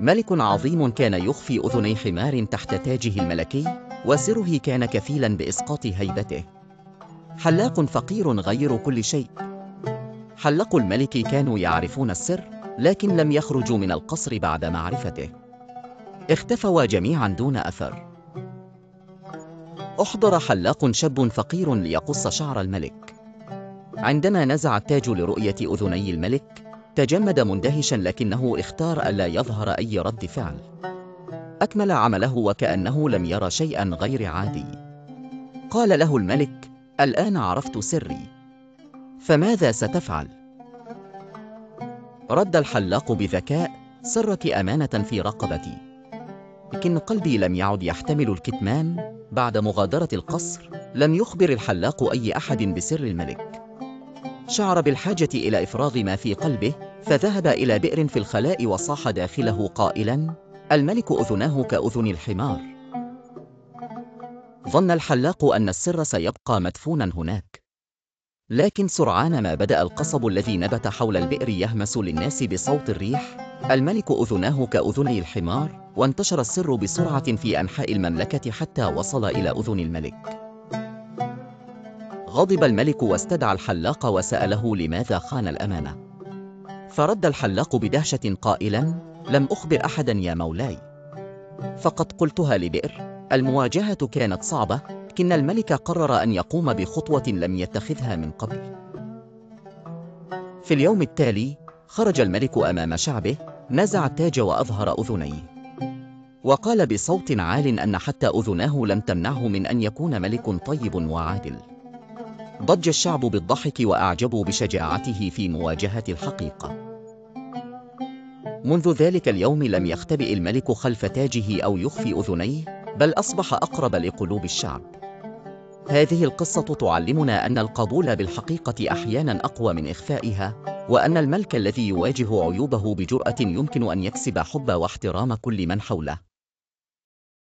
ملك عظيم كان يخفي أذني حمار تحت تاجه الملكي، وسره كان كفيلا بإسقاط هيبته. حلاق فقير غير كل شيء. حلق الملك كانوا يعرفون السر، لكن لم يخرجوا من القصر بعد معرفته. اختفوا جميعا دون أثر. أحضر حلاق شاب فقير ليقص شعر الملك. عندما نزع التاج لرؤية أذني الملك، تجمد مندهشا، لكنه اختار ألا يظهر أي رد فعل. أكمل عمله وكأنه لم يرى شيئا غير عادي. قال له الملك: الآن عرفت سري، فماذا ستفعل؟ رد الحلاق بذكاء: سرك أمانة في رقبتي، لكن قلبي لم يعد يحتمل الكتمان. بعد مغادرة القصر، لم يخبر الحلاق أي أحد بسر الملك. شعر بالحاجة إلى إفراغ ما في قلبه، فذهب إلى بئر في الخلاء وصاح داخله قائلا: الملك أذناه كأذن الحمار. ظن الحلاق أن السر سيبقى مدفونا هناك، لكن سرعان ما بدأ القصب الذي نبت حول البئر يهمس للناس بصوت الريح: الملك أذناه كأذني الحمار. وانتشر السر بسرعة في أنحاء المملكة حتى وصل إلى أذن الملك. غضب الملك واستدعى الحلاق وسأله لماذا خان الأمانة. فرد الحلاق بدهشة قائلا: لم أخبر أحدا يا مولاي، فقد قلتها لبئر. المواجهة كانت صعبة، لكن الملك قرر أن يقوم بخطوة لم يتخذها من قبل. في اليوم التالي خرج الملك أمام شعبه، نزع التاج وأظهر أذنيه، وقال بصوت عال أن حتى أذناه لم تمنعه من أن يكون ملك طيب وعادل. ضج الشعب بالضحك وأعجبوا بشجاعته في مواجهة الحقيقة. منذ ذلك اليوم لم يختبئ الملك خلف تاجه أو يخفي أذنيه، بل أصبح أقرب لقلوب الشعب. هذه القصة تعلمنا أن القبول بالحقيقة أحيانا أقوى من إخفائها، وأن الملك الذي يواجه عيوبه بجرأة يمكن أن يكسب حب واحترام كل من حوله.